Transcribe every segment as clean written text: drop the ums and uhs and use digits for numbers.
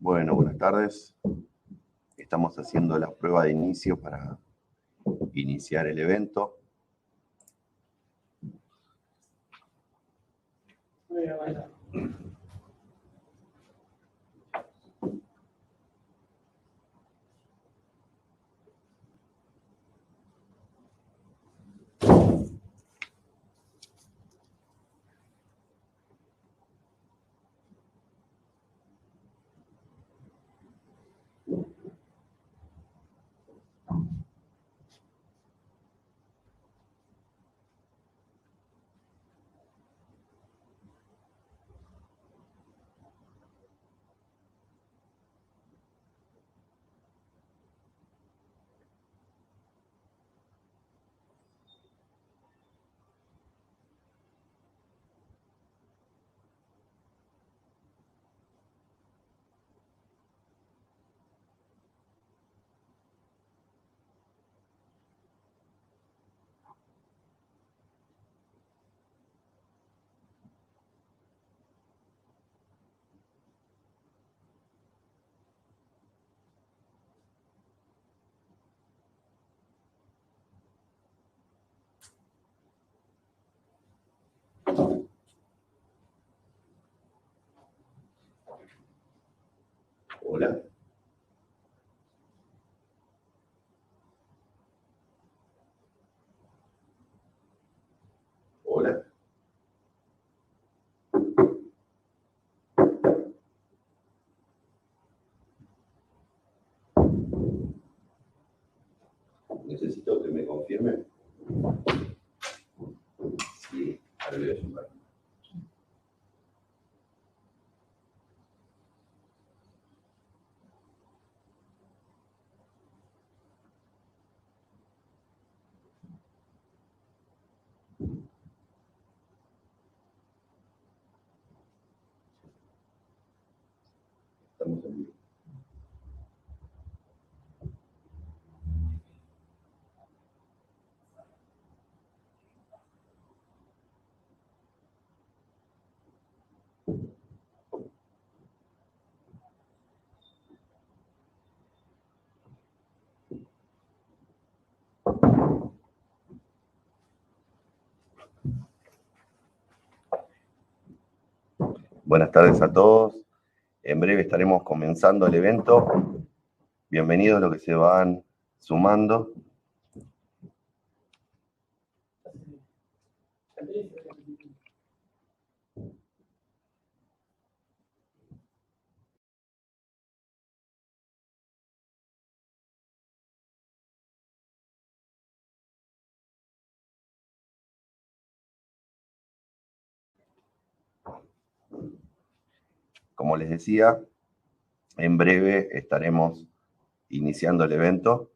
Bueno, buenas tardes. Estamos haciendo la prueba de inicio para iniciar el evento. Hola. Hola. Necesito que me confirme. Sí, ahora le voy a llamar. Estamos en vivo. Buenas tardes a todos. En breve estaremos comenzando el evento. Bienvenidos los que se van sumando. Como les decía, en breve estaremos iniciando el evento.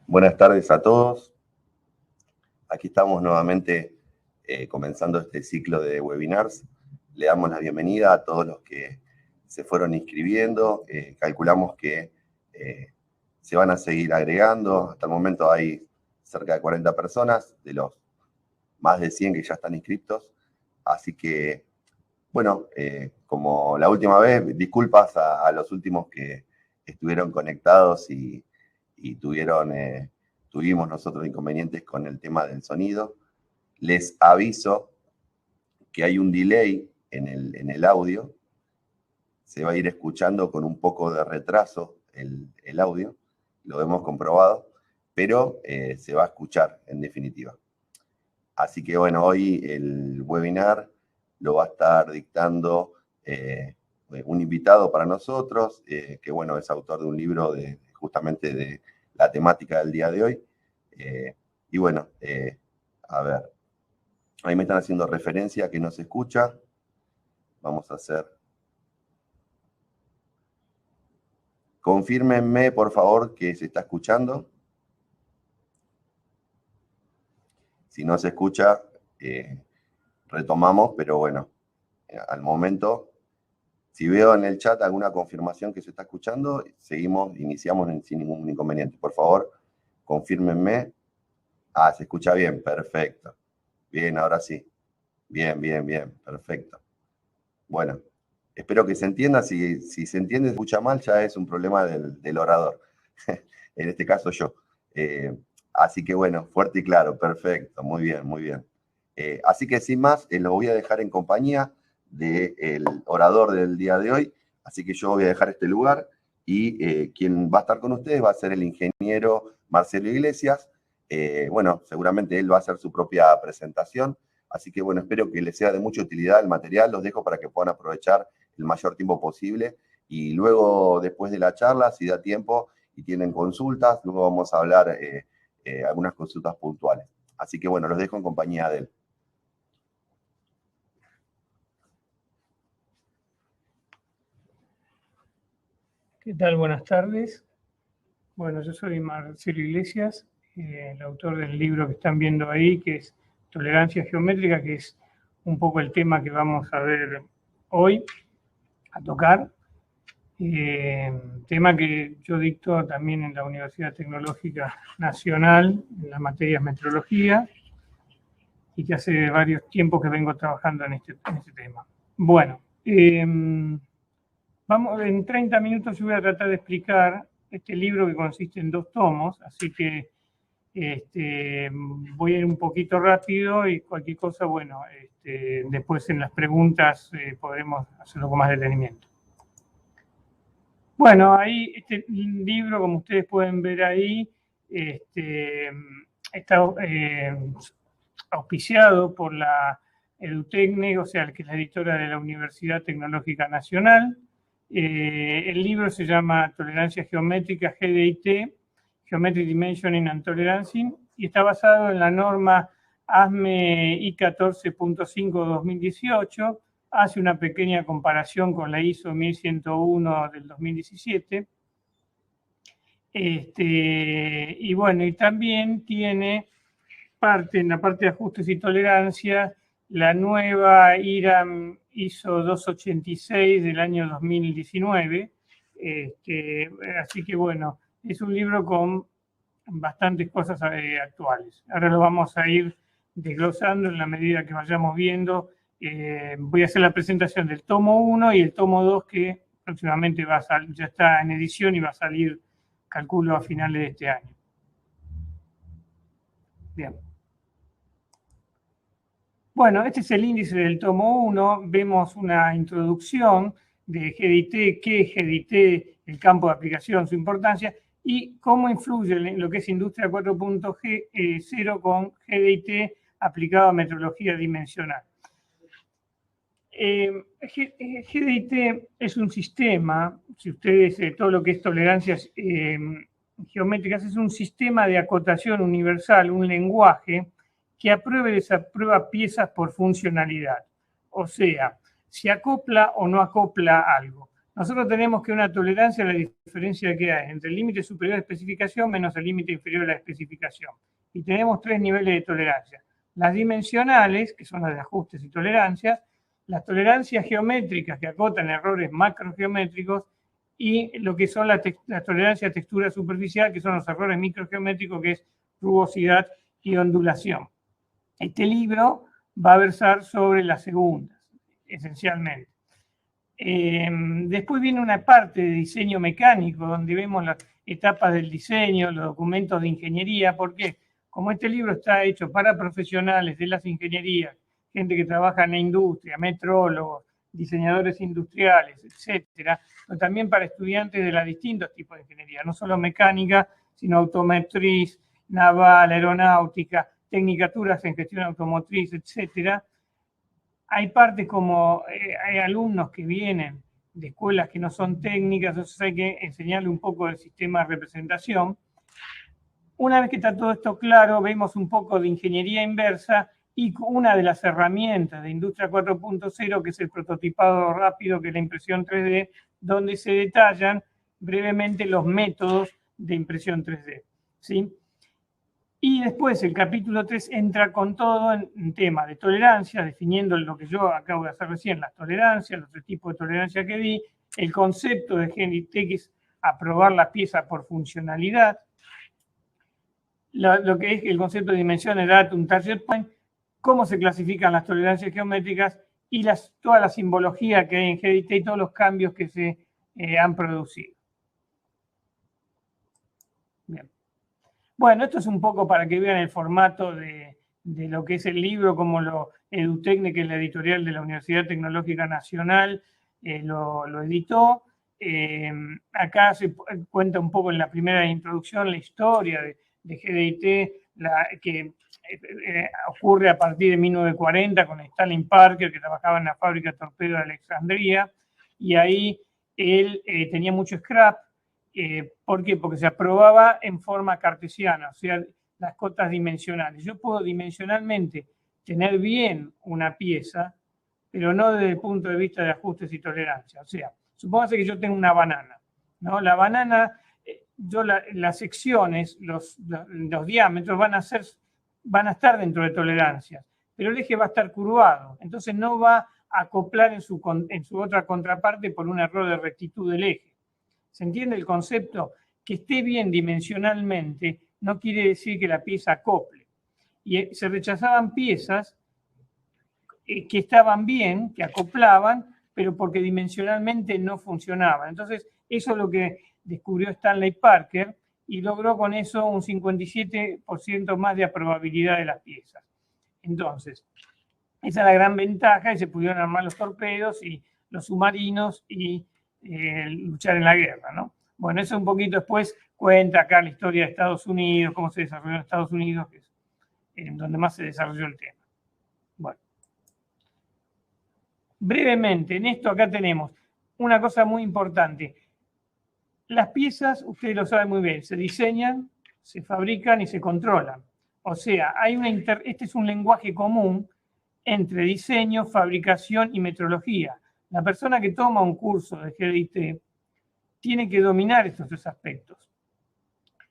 Buenas tardes a todos. Aquí estamos nuevamente comenzando este ciclo de webinars. Le damos la bienvenida a todos los que se fueron inscribiendo. Calculamos que se van a seguir agregando. Hasta el momento hay cerca de 40 personas, de los más de 100 que ya están inscritos. Así que, bueno, como la última vez, disculpas a los últimos que estuvieron conectados y tuvimos nosotros inconvenientes con el tema del sonido. Les aviso que hay un delay en el audio. Se va a ir escuchando con un poco de retraso el audio. Lo hemos comprobado, pero se va a escuchar en definitiva. Así que bueno, hoy el webinar lo va a estar dictando un invitado para nosotros, que bueno, es autor de un libro justamente de la temática del día de hoy. Y bueno, a ver, ahí me están haciendo referencia que no se escucha. Vamos a hacer. Confírmenme, por favor, que se está escuchando. Si no se escucha, retomamos, pero bueno, al momento, si veo en el chat alguna confirmación que se está escuchando, iniciamos sin ningún inconveniente. Por favor, confírmenme. Ah, se escucha bien, perfecto. Bien, ahora sí. Bien, perfecto. Bueno, espero que se entienda. Si se entiende, se escucha mal, ya es un problema del orador. En este caso yo. Así que bueno, fuerte y claro, perfecto, muy bien. Así que sin más, lo voy a dejar en compañía del orador del día de hoy. Así que yo voy a dejar este lugar y quien va a estar con ustedes va a ser el ingeniero Marcelo Iglesias. Bueno, seguramente él va a hacer su propia presentación. Así que bueno, espero que les sea de mucha utilidad el material. Los dejo para que puedan aprovechar el mayor tiempo posible. Y luego, después de la charla, si da tiempo y tienen consultas, luego vamos a hablar algunas consultas puntuales. Así que bueno, los dejo en compañía de él. ¿Qué tal? Buenas tardes. Bueno, yo soy Marcelo Iglesias, el autor del libro que están viendo ahí, que es Tolerancia Geométrica, que es un poco el tema que vamos a ver hoy, a tocar. Tema que yo dicto también en la Universidad Tecnológica Nacional, en las materias metrología, y que hace varios tiempos que vengo trabajando en este tema. Bueno, vamos, en 30 minutos yo voy a tratar de explicar este libro que consiste en 2 tomos, así que voy a ir un poquito rápido y cualquier cosa, bueno, después en las preguntas podremos hacerlo con más detenimiento. Bueno, ahí este libro, como ustedes pueden ver ahí, está auspiciado por la EduTecne, o sea, que es la editora de la Universidad Tecnológica Nacional. El libro se llama Tolerancia Geométrica, GDIT, Geometric Dimensioning and Tolerancing, y está basado en la norma ASME I14.5-2018, hace una pequeña comparación con la ISO 1101 del 2017. Y bueno, y también tiene en la parte de ajustes y tolerancia, la nueva IRAM ISO 286 del año 2019. Así que bueno, es un libro con bastantes cosas actuales. Ahora lo vamos a ir desglosando en la medida que vayamos viendo. Voy a hacer la presentación del tomo 1 y el tomo 2, que próximamente ya está en edición y va a salir, calculo, a finales de este año. Bien. Bueno, este es el índice del tomo 1. Vemos una introducción de GDIT, qué es GDIT, el campo de aplicación, su importancia, y cómo influye en lo que es Industria 4.0 con GDIT aplicado a metrología dimensional. GDIT es un sistema, si ustedes, todo lo que es tolerancias geométricas, es un sistema de acotación universal, un lenguaje que aprueba y desaprueba piezas por funcionalidad. O sea, si acopla o no acopla algo. Nosotros tenemos que una tolerancia a la diferencia que hay entre el límite superior de especificación menos el límite inferior de la especificación. Y tenemos 3 niveles de tolerancia. Las dimensionales, que son las de ajustes y tolerancias, las tolerancias geométricas que acotan errores macrogeométricos y lo que son la tolerancia a textura superficial, que son los errores microgeométricos, que es rugosidad y ondulación. Este libro va a versar sobre las segundas, esencialmente. Después viene una parte de diseño mecánico, donde vemos las etapas del diseño, los documentos de ingeniería. ¿Por qué? Como este libro está hecho para profesionales de las ingenierías, gente que trabaja en la industria, metrólogos, diseñadores industriales, etcétera, pero también para estudiantes de los distintos tipos de ingeniería, no solo mecánica, sino automotriz, naval, aeronáutica, tecnicaturas en gestión automotriz, etcétera. Hay partes como hay alumnos que vienen de escuelas que no son técnicas, entonces hay que enseñarle un poco del sistema de representación. Una vez que está todo esto claro, vemos un poco de ingeniería inversa y una de las herramientas de Industria 4.0, que es el prototipado rápido, que es la impresión 3D, donde se detallan brevemente los métodos de impresión 3D. ¿Sí? Y después el capítulo 3 entra con todo en tema de tolerancia, definiendo lo que yo acabo de hacer recién, las tolerancias, los 3 tipos de tolerancia que di, el concepto de GNT, que es aprobar la pieza por funcionalidad, lo que es el concepto de dimensiones, datum, target point, cómo se clasifican las tolerancias geométricas y toda la simbología que hay en GDT y todos los cambios que se han producido. Bien. Bueno, esto es un poco para que vean el formato de lo que es el libro, como EduTecne, que es la editorial de la Universidad Tecnológica Nacional, lo editó. Acá se cuenta un poco en la primera introducción la historia de GDT, que ocurre a partir de 1940 con Stanley Parker, que trabajaba en la fábrica de torpedos de Alexandria, y ahí él tenía mucho scrap. ¿Por qué? Porque se aprobaba en forma cartesiana, o sea, las cotas dimensionales. Yo puedo dimensionalmente tener bien una pieza, pero no desde el punto de vista de ajustes y tolerancia. O sea, supóngase que yo tengo una banana, ¿no? La banana, las secciones, los diámetros van a estar dentro de tolerancias, pero el eje va a estar curvado, entonces no va a acoplar en su otra contraparte por un error de rectitud del eje. ¿Se entiende el concepto? Que esté bien dimensionalmente no quiere decir que la pieza acople. Y se rechazaban piezas que estaban bien, que acoplaban, pero porque dimensionalmente no funcionaban. Entonces, eso es lo que descubrió Stanley Parker y logró con eso un 57% más de probabilidad de las piezas. Entonces, esa es la gran ventaja y se pudieron armar los torpedos y los submarinos y luchar en la guerra, ¿no? Bueno, eso un poquito después cuenta acá la historia de Estados Unidos, cómo se desarrolló en Estados Unidos, que es en donde más se desarrolló el tema. Bueno. Brevemente, en esto acá tenemos una cosa muy importante. Las piezas, ustedes lo saben muy bien, se diseñan, se fabrican y se controlan. O sea, este es un lenguaje común entre diseño, fabricación y metrología. La persona que toma un curso de GDT tiene que dominar estos 3 aspectos.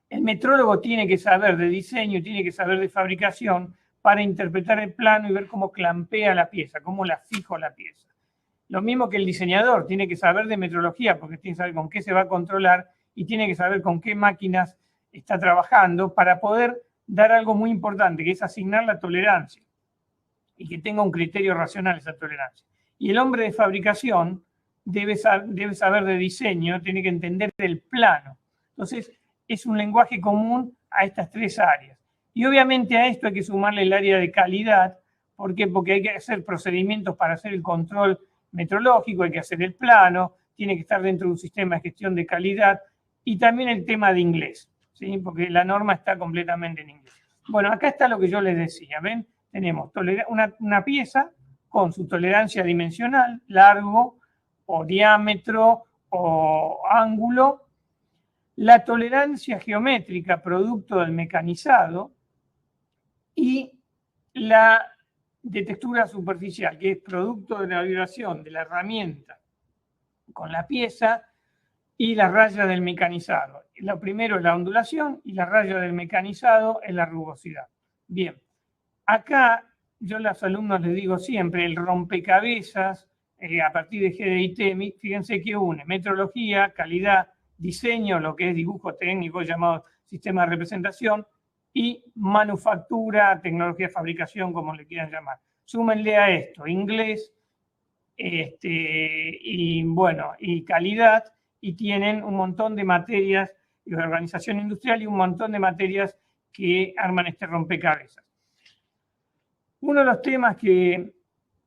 El metrólogo tiene que saber de diseño, tiene que saber de fabricación para interpretar el plano y ver cómo clampea la pieza, cómo la fijo la pieza. Lo mismo que el diseñador tiene que saber de metrología, porque tiene que saber con qué se va a controlar y tiene que saber con qué máquinas está trabajando para poder dar algo muy importante, que es asignar la tolerancia y que tenga un criterio racional esa tolerancia. Y el hombre de fabricación debe saber de diseño, tiene que entender del plano. Entonces, es un lenguaje común a estas 3 áreas. Y obviamente a esto hay que sumarle el área de calidad. ¿Por qué? Porque hay que hacer procedimientos para hacer el control metrológico, hay que hacer el plano, tiene que estar dentro de un sistema de gestión de calidad y también el tema de inglés, ¿sí? Porque la norma está completamente en inglés. Bueno, acá está lo que yo les decía, ¿ven? Tenemos una pieza con su tolerancia dimensional, largo o diámetro o ángulo, la tolerancia geométrica producto del mecanizado y la de textura superficial, que es producto de la vibración de la herramienta con la pieza y las rayas del mecanizado. Lo primero es la ondulación y la raya del mecanizado es la rugosidad. Bien, acá yo a los alumnos les digo siempre, el rompecabezas a partir de GDIT, fíjense que une metrología, calidad, diseño, lo que es dibujo técnico llamado sistema de representación, y manufactura, tecnología de fabricación, como le quieran llamar. Súmenle a esto inglés y bueno, y calidad, y tienen un montón de materias de organización industrial y un montón de materias que arman este rompecabezas. Uno de los temas que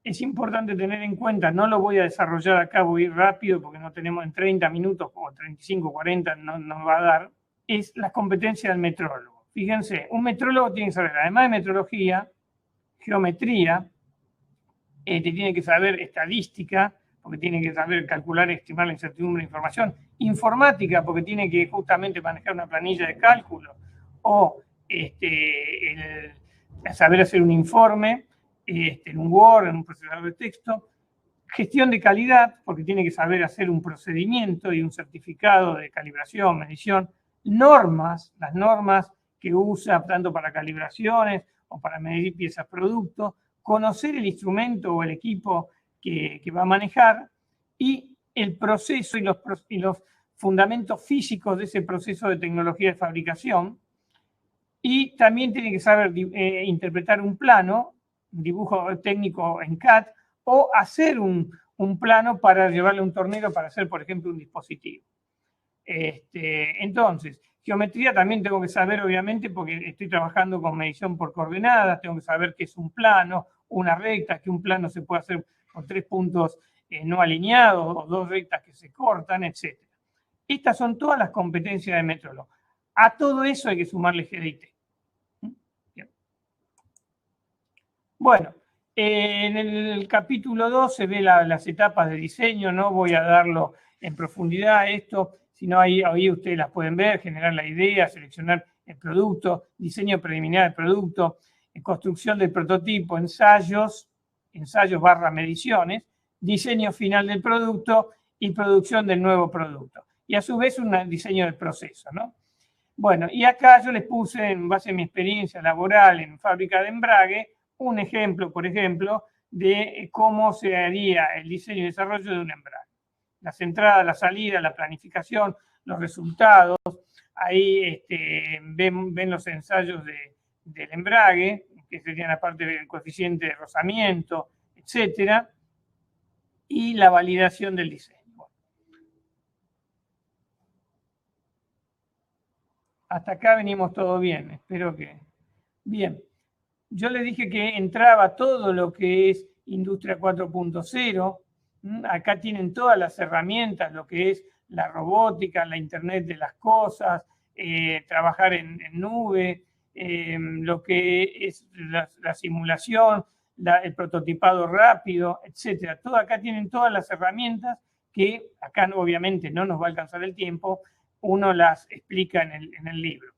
es importante tener en cuenta, no lo voy a desarrollar acá, voy a ir rápido porque no tenemos en 30 minutos o 35, 40, no nos va a dar, es las competencias del metrólogo. Fíjense, un metrólogo tiene que saber, además de metrología, geometría, tiene que saber estadística, porque tiene que saber calcular, estimar la incertidumbre de información, informática, porque tiene que justamente manejar una planilla de cálculo, o saber hacer un informe en un Word, en un procesador de texto, gestión de calidad, porque tiene que saber hacer un procedimiento y un certificado de calibración, medición, normas, las normas que usa tanto para calibraciones o para medir piezas producto, conocer el instrumento o el equipo que va a manejar y el proceso y los fundamentos físicos de ese proceso de tecnología de fabricación. Y también tiene que saber interpretar un plano, un dibujo técnico en CAD, o hacer un plano para llevarle a un tornero para hacer, por ejemplo, un dispositivo. Entonces, geometría también tengo que saber, obviamente, porque estoy trabajando con medición por coordenadas, tengo que saber qué es un plano, una recta, que un plano se puede hacer con 3 puntos no alineados o 2 rectas que se cortan, etc. Estas son todas las competencias de metrólogo. A todo eso hay que sumarle GDIT. Bien. Bueno, en el capítulo 2 se ve las etapas de diseño, no voy a darlo en profundidad esto, sino ahí ustedes las pueden ver, generar la idea, seleccionar el producto, diseño preliminar del producto, construcción del prototipo, ensayos / mediciones, diseño final del producto y producción del nuevo producto. Y a su vez un diseño del proceso, ¿no? Bueno, y acá yo les puse, en base a mi experiencia laboral en fábrica de embrague, un ejemplo, por ejemplo, de cómo se haría el diseño y desarrollo de un embrague. Las entradas, la salida, la planificación, los resultados. Ahí ven los ensayos del embrague, que serían aparte del coeficiente de rozamiento, etcétera, y la validación del diseño. Bueno. Hasta acá venimos todo bien, espero que... Bien, yo les dije que entraba todo lo que es Industria 4.0. Acá tienen todas las herramientas, lo que es la robótica, la Internet de las cosas, trabajar en nube, lo que es la simulación, el prototipado rápido, etc. Acá tienen todas las herramientas que acá obviamente no nos va a alcanzar el tiempo, uno las explica en el libro.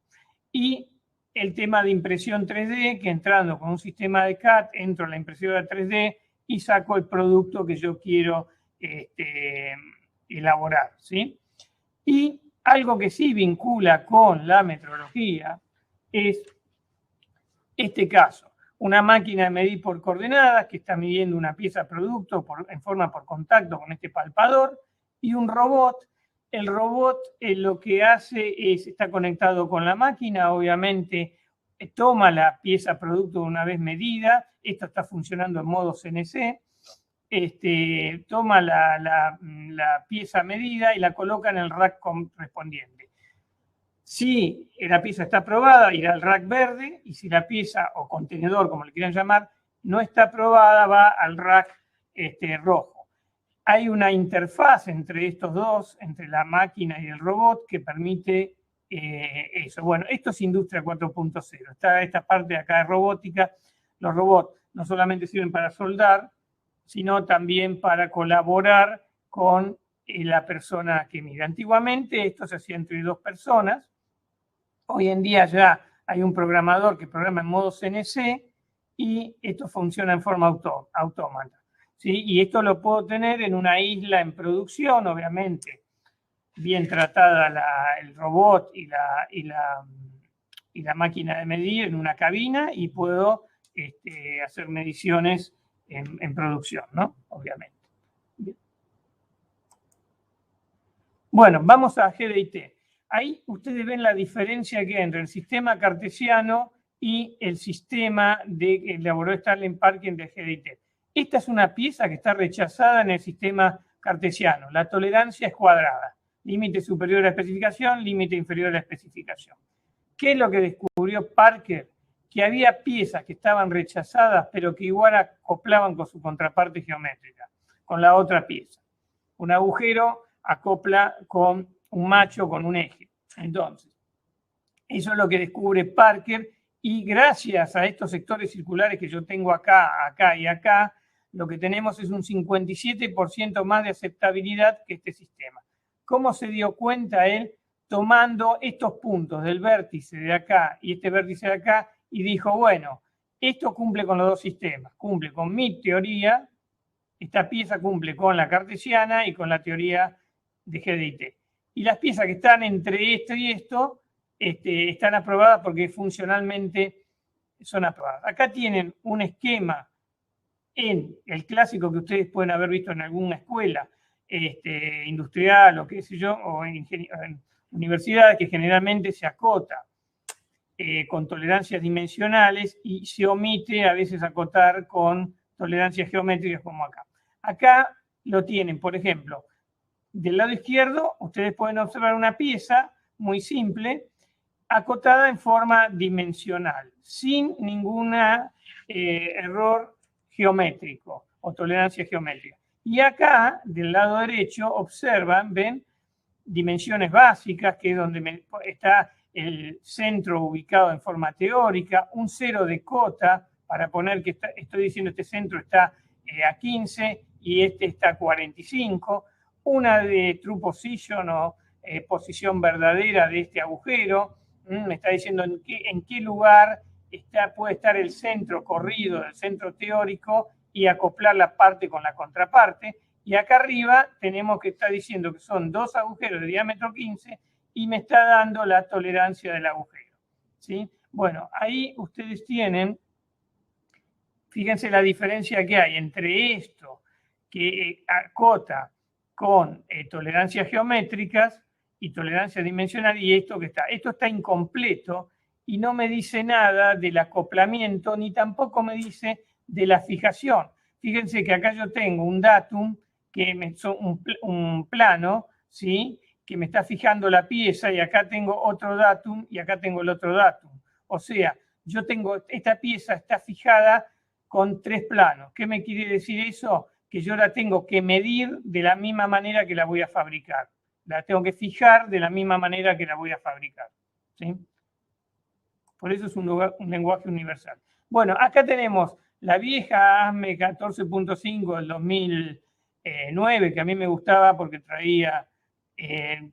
Y el tema de impresión 3D, que entrando con un sistema de CAD, entro a la impresora 3D y saco el producto que yo quiero elaborar, ¿sí? Y algo que sí vincula con la metrología es este caso. Una máquina de medir por coordenadas que está midiendo una pieza producto en forma por contacto con este palpador y un robot. El robot lo que hace es, está conectado con la máquina, obviamente toma la pieza producto una vez medida, esto está funcionando en modo CNC, toma la pieza medida y la coloca en el rack correspondiente. Si la pieza está aprobada, irá al rack verde, y si la pieza o contenedor, como le quieran llamar, no está aprobada, va al rack rojo. Hay una interfaz entre estos dos, entre la máquina y el robot, que permite eso. Bueno, esto es Industria 4.0. Está esta parte de acá de robótica. Los robots no solamente sirven para soldar, sino también para colaborar con la persona que mira. Antiguamente esto se hacía entre 2 personas. Hoy en día ya hay un programador que programa en modo CNC y esto funciona en forma autómata. ¿sí? Y esto lo puedo tener en una isla en producción, obviamente, bien tratada el robot y la máquina de medir en una cabina, y puedo hacer mediciones en producción, ¿no? Obviamente. Bien. Bueno, vamos a GDIT. Ahí ustedes ven la diferencia que hay entre el sistema cartesiano y el sistema que elaboró Stanley Parkin de GDIT. Esta es una pieza que está rechazada en el sistema cartesiano. La tolerancia es cuadrada. Límite superior a la especificación, límite inferior a la especificación. ¿Qué es lo que descubrió Parker? Que había piezas que estaban rechazadas, pero que igual acoplaban con su contraparte geométrica, con la otra pieza. Un agujero acopla con un macho, con un eje. Entonces, eso es lo que descubre Parker, y gracias a estos sectores circulares que yo tengo acá, acá y acá, lo que tenemos es un 57% más de aceptabilidad que este sistema. ¿Cómo se dio cuenta él? Tomando estos puntos del vértice de acá y este vértice de acá, y dijo, bueno, esto cumple con los dos sistemas, cumple con mi teoría, esta pieza cumple con la cartesiana y con la teoría de GDIT. Y las piezas que están entre esto y esto están aprobadas porque funcionalmente son aprobadas. Acá tienen un esquema en el clásico que ustedes pueden haber visto en alguna escuela industrial o qué sé yo, o en universidades, que generalmente se acota con tolerancias dimensionales y se omite a veces acotar con tolerancias geométricas como acá. Acá lo tienen, por ejemplo, del lado izquierdo ustedes pueden observar una pieza muy simple, acotada en forma dimensional, sin ningún error geométrico o tolerancia geométrica. Y acá, del lado derecho, observan, ven, dimensiones básicas, que es donde está el centro ubicado en forma teórica, un cero de cota, para poner que estoy diciendo este centro está a 15 y este está a 45, una de true position o posición verdadera de este agujero, me está diciendo en qué lugar puede estar el centro corrido del centro teórico y acoplar la parte con la contraparte. Y acá arriba tenemos que está diciendo que son dos agujeros de diámetro 15 y me está dando la tolerancia del agujero, ¿sí? Bueno, ahí ustedes tienen, fíjense la diferencia que hay entre esto que acota con tolerancias geométricas y tolerancia dimensional, y esto que está. Esto está incompleto y no me dice nada del acoplamiento, ni tampoco me dice de la fijación. Fíjense que acá yo tengo un datum, un plano, ¿sí?, que me está fijando la pieza, y acá tengo otro datum y acá tengo el otro datum. O sea, yo tengo, esta pieza está fijada con tres planos. ¿Qué me quiere decir eso? Que yo la tengo que medir de la misma manera que la voy a fabricar. La tengo que fijar de la misma manera que la voy a fabricar, ¿sí? Por eso es un lenguaje universal. Bueno, acá tenemos la vieja ASME 14.5 del 2009, que a mí me gustaba porque traía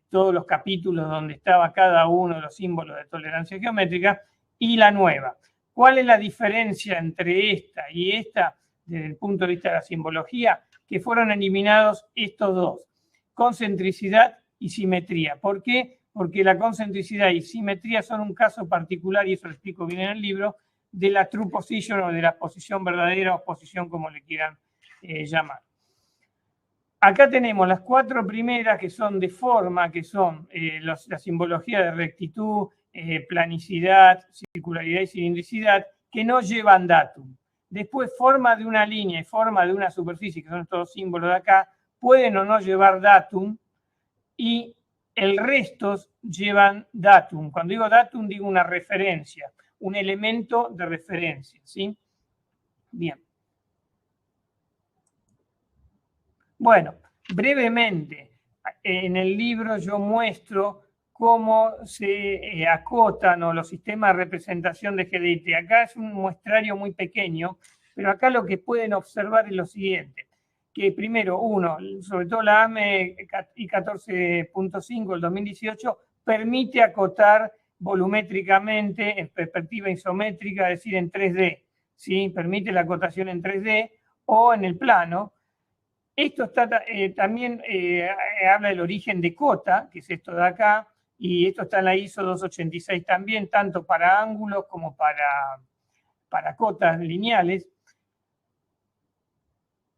todos los capítulos donde estaba cada uno de los símbolos de tolerancia geométrica, y la nueva. ¿Cuál es la diferencia entre esta y esta desde el punto de vista de la simbología? Que fueron eliminados estos dos, concentricidad y simetría. ¿Por qué? Porque la concentricidad y simetría son un caso particular, y eso lo explico bien en el libro, de la true position o de la posición verdadera o posición como le quieran llamar. Acá tenemos las cuatro primeras, que son de forma, que son la simbología de rectitud, planicidad, circularidad y cilindricidad, que no llevan datum. Después, forma de una línea y forma de una superficie, que son estos símbolos de acá, pueden o no llevar datum, y el resto llevan datum. Cuando digo datum, digo una referencia, un elemento de referencia, ¿sí? Bien. Bueno, brevemente, en el libro yo muestro cómo se acotan los sistemas de representación de GDIT. Acá es un muestrario muy pequeño, pero acá lo que pueden observar es lo siguiente, que primero, sobre todo la AME I14.5 del 2018, permite acotar volumétricamente en perspectiva isométrica, es decir, en 3D, ¿sí? Permite la acotación en 3D o en el plano, Esto está, también habla del origen de cota, que es esto de acá, y esto está en la ISO 286 también, tanto para ángulos como para cotas lineales.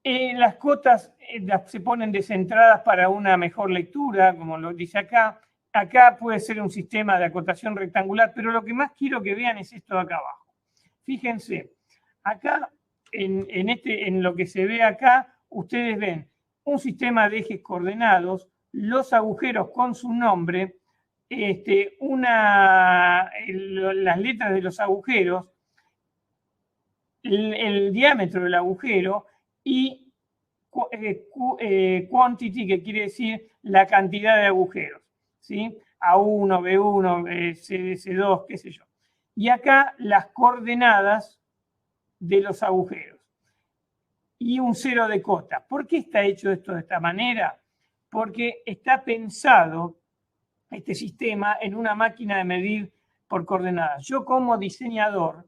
Las cotas se ponen descentradas para una mejor lectura, como lo dice acá. Acá puede ser un sistema de acotación rectangular, pero lo que más quiero que vean es esto de acá abajo. Fíjense, acá, en lo que se ve acá, ustedes ven un sistema de ejes coordenados, los agujeros con su nombre, las letras de los agujeros, el diámetro del agujero y quantity, que quiere decir la cantidad de agujeros, ¿sí? A1, B1, C2, qué sé yo. Y acá las coordenadas de los agujeros. Y un 0 de cota. ¿Por qué está hecho esto de esta manera? Porque está pensado este sistema en una máquina de medir por coordenadas. Yo como diseñador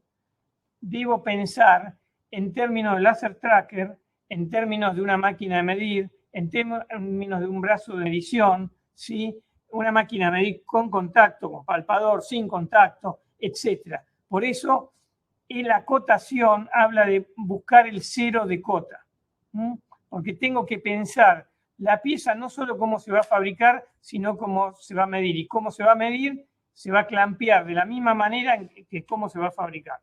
debo pensar en términos de láser tracker, en términos de una máquina de medir, en términos de un brazo de medición, ¿sí? Una máquina de medir con contacto, con palpador, sin contacto, etc. Por eso, en la cotación habla de buscar el 0 de cota, porque tengo que pensar la pieza no solo cómo se va a fabricar, sino cómo se va a medir. Y cómo se va a medir, se va a clampear de la misma manera que cómo se va a fabricar.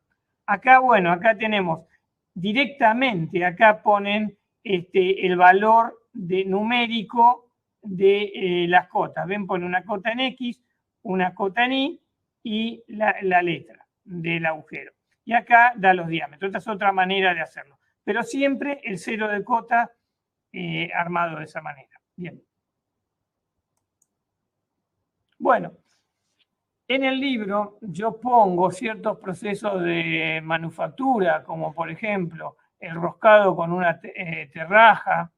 Acá, bueno, acá tenemos directamente, acá ponen el valor numérico de las cotas. Ven, pone una cota en X, una cota en Y y la letra del agujero. Y acá da los diámetros. Esta es otra manera de hacerlo. Pero siempre el 0 de cota armado de esa manera. Bien. Bueno. En el libro yo pongo ciertos procesos de manufactura, como por ejemplo el roscado con una terraja,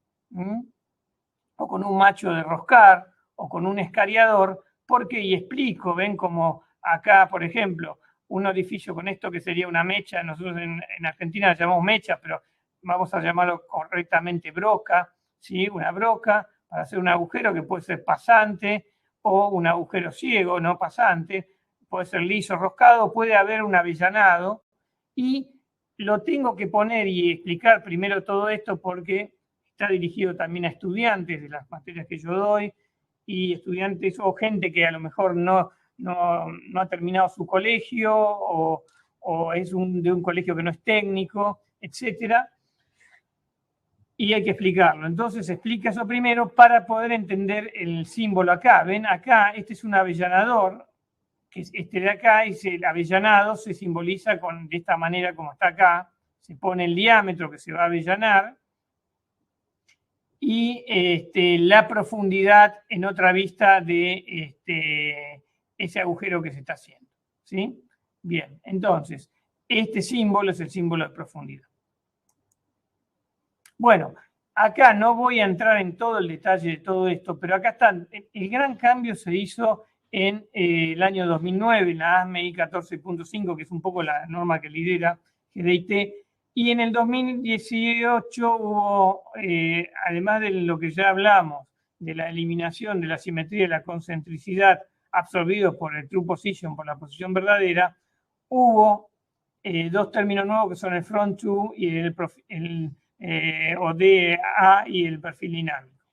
o con un macho de roscar, o con un escariador, porque y explico, ven como acá, por ejemplo, un orificio con esto que sería una mecha, nosotros en Argentina la llamamos mecha, pero vamos a llamarlo correctamente broca, ¿sí? Una broca para hacer un agujero que puede ser pasante, o un agujero ciego, no pasante, puede ser liso, roscado, puede haber un avellanado, y lo tengo que poner y explicar primero todo esto porque está dirigido también a estudiantes de las materias que yo doy, y estudiantes o gente que a lo mejor no ha terminado su colegio o es de un colegio que no es técnico, etcétera. Y hay que explicarlo. Entonces explica eso primero para poder entender el símbolo acá. Ven, acá este es un avellanador, que es este de acá, y el avellanado se simboliza de esta manera como está acá. Se pone el diámetro que se va a avellanar y la profundidad en otra vista de ese agujero que se está haciendo, ¿sí? Bien, entonces, este símbolo es el símbolo de profundidad. Bueno, acá no voy a entrar en todo el detalle de todo esto, pero acá está. El gran cambio se hizo en el año 2009, en la ASME I14.5, que es un poco la norma que lidera GDIT, y en el 2018 hubo, además de lo que ya hablamos, de la eliminación de la simetría y la concentricidad absorbidos por el true position, por la posición verdadera, hubo dos términos nuevos que son el front to y el o DA y el perfil dinámico.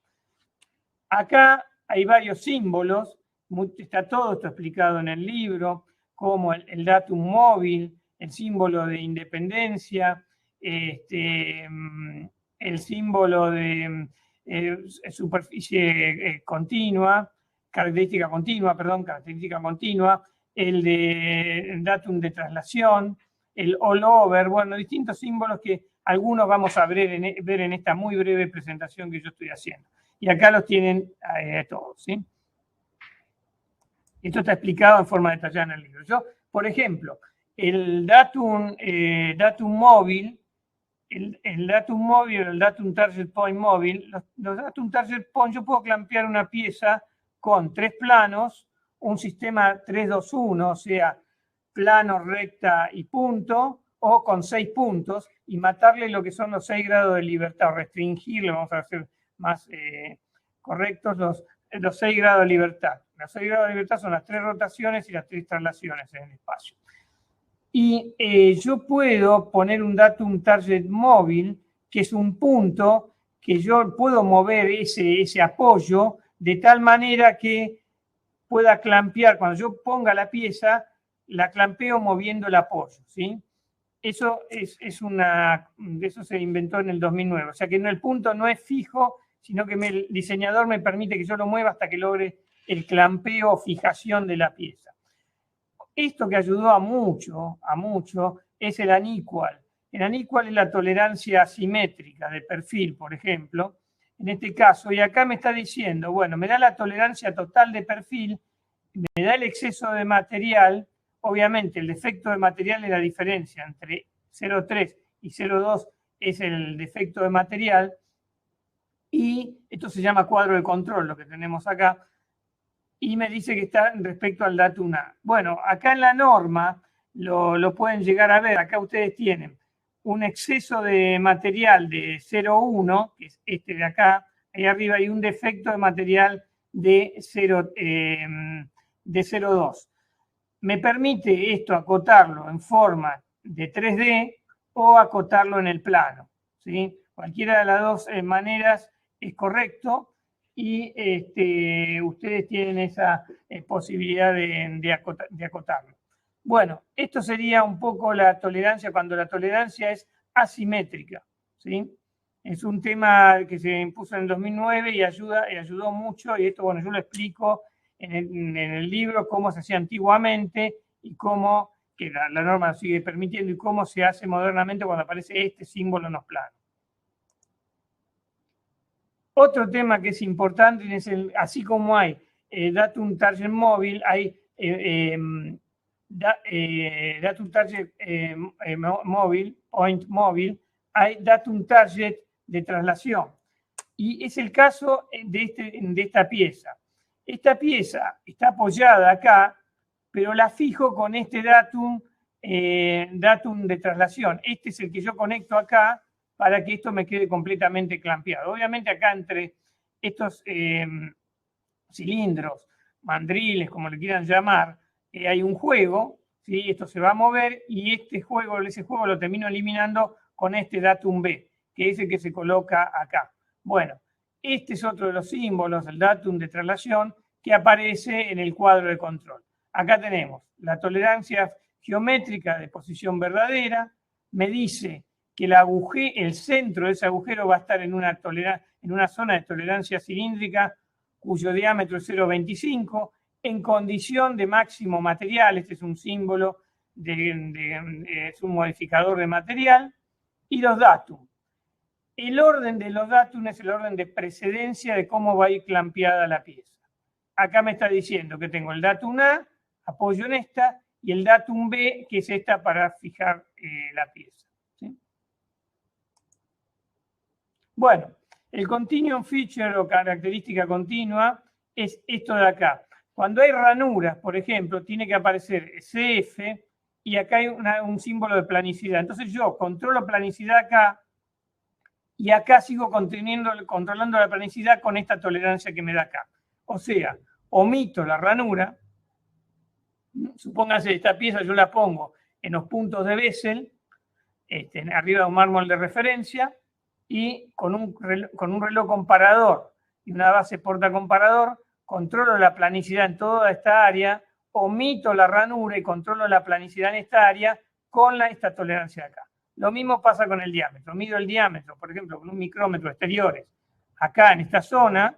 Acá hay varios símbolos, está todo esto explicado en el libro, como el datum móvil, el símbolo de independencia, el símbolo de superficie continua, característica continua, el de datum de traslación, el all over, bueno, distintos símbolos que algunos vamos a ver en esta muy breve presentación que yo estoy haciendo. Y acá los tienen todos, ¿sí? Esto está explicado en forma detallada en el libro. Yo, por ejemplo, el datum móvil, el datum target point móvil, los datum target point, yo puedo clampear una pieza con 3 planos, un sistema 3-2-1, o sea, plano, recta y punto, o con 6 puntos y matarle lo que son los 6 grados de libertad, o restringirle, vamos a hacer más correctos, los 6 grados de libertad. Los 6 grados de libertad son las 3 rotaciones y las 3 traslaciones en el espacio. Y yo puedo poner un datum target móvil, que es un punto que yo puedo mover ese apoyo de tal manera que pueda clampear. Cuando yo ponga la pieza, la clampeo moviendo el apoyo, ¿sí? Eso eso se inventó en el 2009. O sea que el punto no es fijo, sino que el diseñador me permite que yo lo mueva hasta que logre el clampeo o fijación de la pieza. Esto que ayudó a mucho, es el unequal. El unequal es la tolerancia asimétrica de perfil, por ejemplo, en este caso. Y acá me está diciendo, bueno, me da la tolerancia total de perfil, me da el exceso de material. Obviamente, el defecto de material es la diferencia entre 0,3 y 0,2 es el defecto de material. Y esto se llama cuadro de control, lo que tenemos acá. Y me dice que está respecto al datum A. Bueno, acá en la norma lo pueden llegar a ver. Acá ustedes tienen un exceso de material de 0,1, que es este de acá. Ahí arriba hay un defecto de material de 0,2. Me permite esto acotarlo en forma de 3D o acotarlo en el plano, ¿sí? Cualquiera de las dos maneras es correcto. Y ustedes tienen esa posibilidad de acotarlo. Bueno, esto sería un poco la tolerancia, cuando la tolerancia es asimétrica, ¿sí? Es un tema que se impuso en el 2009 y ayudó mucho, y esto, bueno, yo lo explico en el libro, cómo se hacía antiguamente y cómo, que la norma lo sigue permitiendo, y cómo se hace modernamente cuando aparece este símbolo en los planos. Otro tema que es importante es así como hay datum target móvil, hay datum target móvil, point móvil, hay datum target de traslación. Y es el caso de esta pieza. Esta pieza está apoyada acá, pero la fijo con este datum de traslación. Este es el que yo conecto acá, para que esto me quede completamente clampeado. Obviamente acá entre estos cilindros, mandriles, como le quieran llamar, hay un juego, ¿sí? Esto se va a mover y ese juego lo termino eliminando con este datum B, que es el que se coloca acá. Bueno, este es otro de los símbolos, el datum de traslación, que aparece en el cuadro de control. Acá tenemos la tolerancia geométrica de posición verdadera, me dice que el centro de ese agujero va a estar en una zona de tolerancia cilíndrica cuyo diámetro es 0,25, en condición de máximo material. Este es un símbolo, es un modificador de material, y los datum. El orden de los datum es el orden de precedencia de cómo va a ir clampeada la pieza. Acá me está diciendo que tengo el datum A, apoyo en esta, y el datum B, que es esta para fijar la pieza. Bueno, el continuum feature o característica continua es esto de acá. Cuando hay ranuras, por ejemplo, tiene que aparecer CF y acá hay un símbolo de planicidad. Entonces yo controlo planicidad acá y acá sigo controlando la planicidad con esta tolerancia que me da acá. O sea, omito la ranura. Supóngase esta pieza yo la pongo en los puntos de Bessel, arriba de un mármol de referencia, y con un reloj comparador y una base portacomparador, controlo la planicidad en toda esta área, omito la ranura y controlo la planicidad en esta área con esta tolerancia de acá. Lo mismo pasa con el diámetro. Mido el diámetro, por ejemplo, con un micrómetro exteriores, acá en esta zona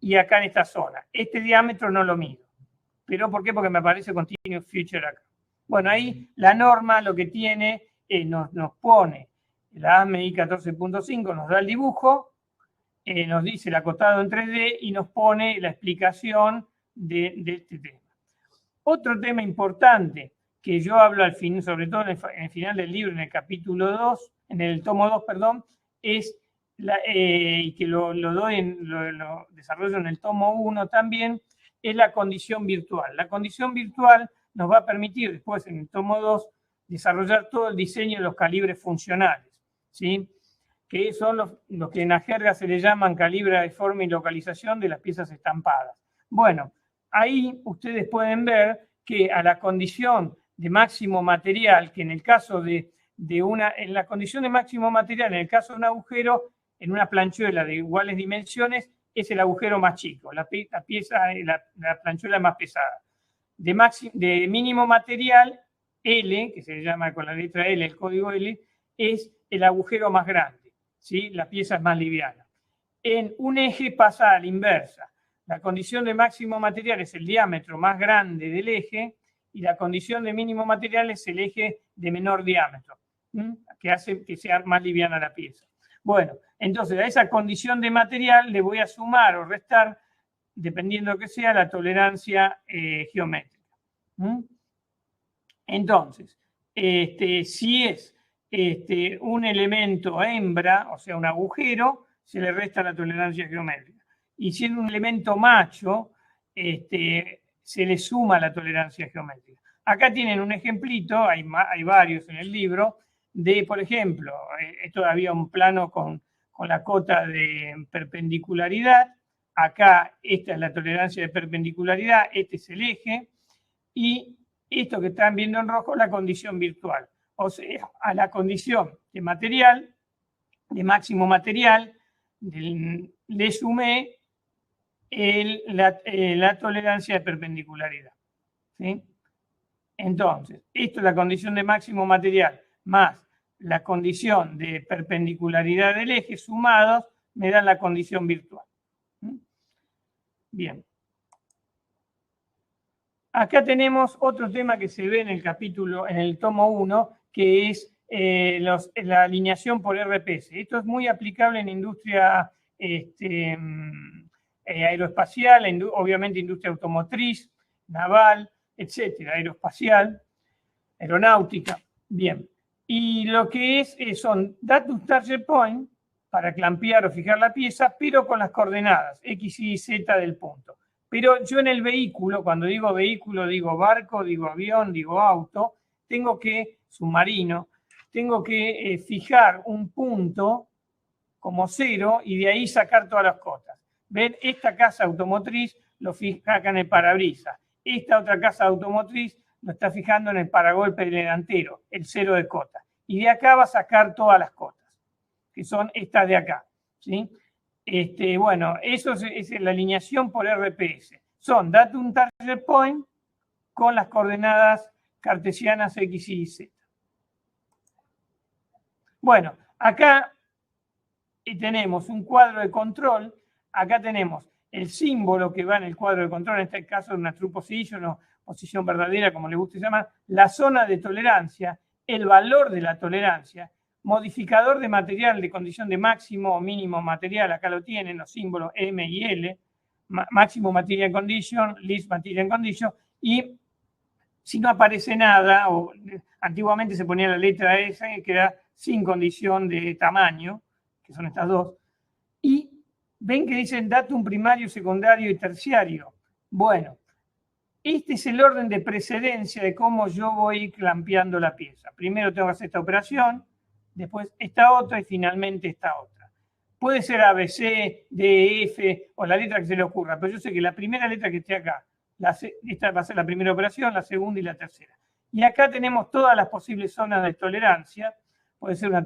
y acá en esta zona. Este diámetro no lo mido. ¿Pero por qué? Porque me aparece continuum feature acá. Bueno, ahí la norma lo que tiene nos pone la ASME I14.5, nos da el dibujo, nos dice el acotado en 3D y nos pone la explicación de este tema. Otro tema importante que yo hablo al fin, sobre todo en el final del libro, en el capítulo 2, en el tomo 2, perdón, es, y que lo desarrollo en el tomo 1 también, es la condición virtual. La condición virtual nos va a permitir después en el tomo 2 desarrollar todo el diseño de los calibres funcionales, ¿sí? Que son los que en la jerga se le llaman calibre de forma y localización de las piezas estampadas. Bueno, ahí ustedes pueden ver que a la condición de máximo material, que en el caso en la condición de máximo material, en el caso de un agujero, en una planchuela de iguales dimensiones, es el agujero más chico, la planchuela más pesada. De mínimo material, L, que se llama con la letra L, el código L, es el agujero más grande, ¿sí? La pieza es más liviana. En un eje pasa a la inversa. La condición de máximo material es el diámetro más grande del eje y la condición de mínimo material es el eje de menor diámetro, que hace que sea más liviana la pieza. Bueno, entonces a esa condición de material le voy a sumar o restar, dependiendo de que sea, la tolerancia geométrica. Entonces, si es un elemento hembra, o sea, un agujero, se le resta la tolerancia geométrica. Y si es un elemento macho, se le suma la tolerancia geométrica. Acá tienen un ejemplito, hay varios en el libro, de, por ejemplo, esto había un plano con la cota de perpendicularidad. Acá esta es la tolerancia de perpendicularidad, este es el eje, y esto que están viendo en rojo es la condición virtual. O sea, a la condición de material, de máximo material, le sumé la tolerancia de perpendicularidad, ¿sí? Entonces, esto es la condición de máximo material más la condición de perpendicularidad del eje sumados me dan la condición virtual. Bien. Acá tenemos otro tema que se ve en el capítulo, en el tomo 1, que es la alineación por RPS. Esto es muy aplicable en industria aeroespacial, obviamente industria automotriz, naval, etcétera, aeroespacial, aeronáutica. Bien. Y lo que son datos target point para clampear o fijar la pieza, pero con las coordenadas X, Y, Z del punto. Pero yo en el vehículo, cuando digo vehículo, digo barco, digo avión, digo auto, submarino, tengo que fijar un punto como 0 y de ahí sacar todas las cotas. ¿Ven? Esta casa automotriz lo fija acá en el parabrisas. Esta otra casa automotriz lo está fijando en el paragolpe delantero, el 0 de cota. Y de acá va a sacar todas las cotas, que son estas de acá, ¿sí? Bueno, eso es la alineación por RPS. Son datum target point con las coordenadas cartesianas X, Y, Z. Bueno, acá tenemos un cuadro de control. Acá tenemos el símbolo que va en el cuadro de control, en este caso una true position o posición verdadera, como le guste llamar, la zona de tolerancia, el valor de la tolerancia, modificador de material de condición de máximo o mínimo material, acá lo tienen los símbolos M y L, máximo material condition, least material condition, y si no aparece nada, o antiguamente se ponía la letra S, que era sin condición de tamaño, que son estas dos, y ven que dicen datum primario, secundario y terciario. Bueno, este es el orden de precedencia de cómo yo voy clampeando la pieza. Primero tengo que hacer esta operación, después esta otra y finalmente esta otra. Puede ser ABC, D, F o la letra que se le ocurra, pero yo sé que la primera letra que esté acá, esta va a ser la primera operación, la segunda y la tercera. Y acá tenemos todas las posibles zonas de tolerancia. Puede ser la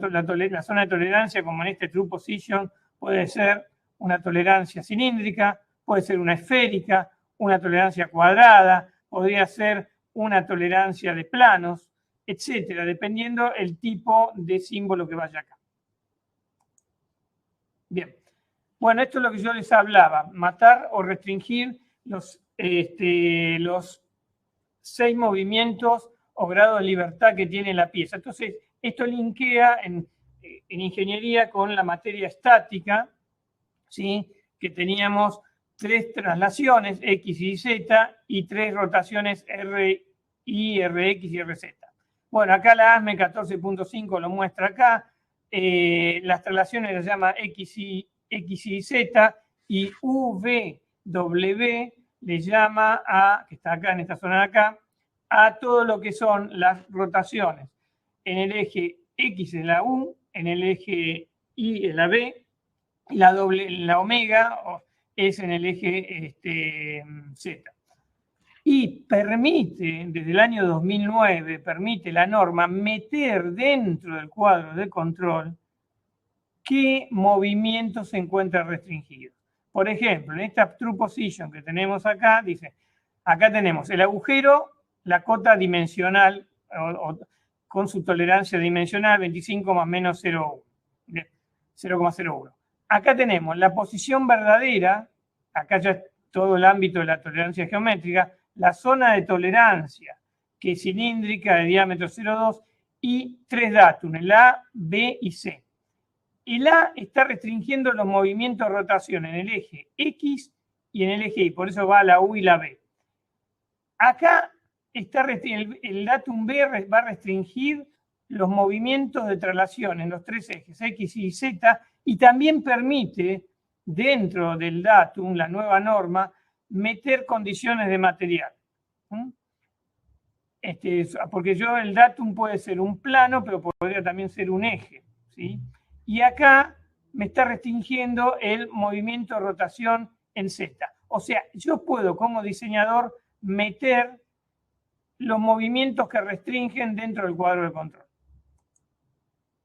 zona de tolerancia, como en este true position, puede ser una tolerancia cilíndrica, puede ser una esférica, una tolerancia cuadrada, podría ser una tolerancia de planos, etcétera, dependiendo el tipo de símbolo que vaya acá. Bien. Bueno, esto es lo que yo les hablaba, matar o restringir los 6 movimientos o grados de libertad que tiene la pieza. Entonces, esto linkea en ingeniería con la materia estática, ¿sí? Que teníamos 3 traslaciones, X y Z, y 3 rotaciones RY, RX y RZ. Bueno, acá la ASME 14.5 lo muestra acá. Las traslaciones las llama X y Z, y UVW le llama a, que está acá en esta zona de acá, a todo lo que son las rotaciones en el eje X en la U, en el eje Y en la B, y la omega es en el eje Z. Y permite, desde el año 2009, permite la norma meter dentro del cuadro de control qué movimiento se encuentra restringido. Por ejemplo, en esta true position que tenemos acá, dice, acá tenemos el agujero, la cota dimensional, con su tolerancia dimensional 25 más menos 0,01. Acá tenemos la posición verdadera, acá ya es todo el ámbito de la tolerancia geométrica, la zona de tolerancia, que es cilíndrica de diámetro 0,2, y 3 datum, el A, B y C. El A está restringiendo los movimientos de rotación en el eje X y en el eje Y, por eso va a la U y la B. Acá está el datum B va a restringir los movimientos de traslación en los tres ejes X y Z, y también permite, dentro del datum, la nueva norma, meter condiciones de material. Porque el datum puede ser un plano, pero podría también ser un eje, ¿sí? Y acá me está restringiendo el movimiento de rotación en Z. O sea, yo puedo como diseñador meter los movimientos que restringen dentro del cuadro de control.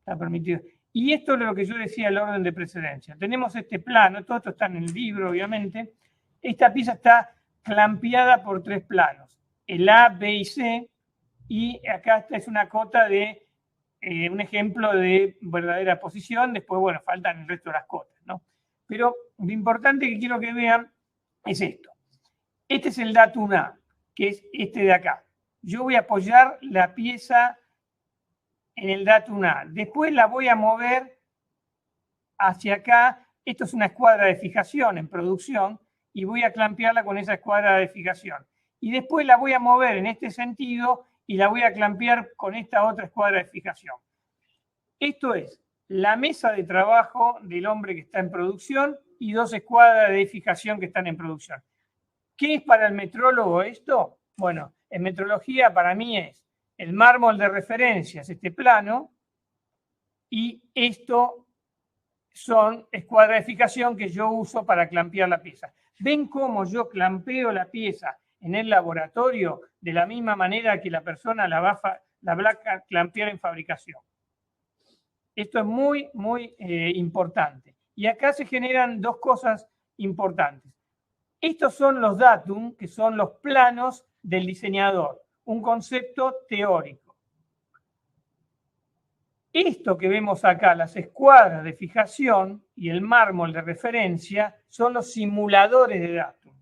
Está permitido. Y esto es lo que yo decía, el orden de precedencia. Tenemos este plano, todo esto está en el libro, obviamente. Esta pieza está clampeada por 3 planos, el A, B y C, y acá esta es una cota de un ejemplo de verdadera posición. Después, bueno, faltan el resto de las cotas, ¿no? Pero lo importante que quiero que vean es esto. Este es el datum A, que es este de acá. Yo voy a apoyar la pieza en el datum A. Después la voy a mover hacia acá. Esto es una escuadra de fijación en producción y voy a clampearla con esa escuadra de fijación. Y después la voy a mover en este sentido y la voy a clampear con esta otra escuadra de fijación. Esto es la mesa de trabajo del hombre que está en producción y 2 escuadras de fijación que están en producción. ¿Qué es para el metrólogo esto? Bueno, en metrología para mí es el mármol de referencia, es este plano, y esto son escuadras de fijación que yo uso para clampear la pieza. ¿Ven cómo yo clampeo la pieza en el laboratorio de la misma manera que la persona la va a clampear en fabricación? Esto es muy, muy importante. Y acá se generan 2 cosas importantes. Estos son los datum, que son los planos del diseñador, un concepto teórico. Esto que vemos acá, las escuadras de fijación y el mármol de referencia, son los simuladores de datum,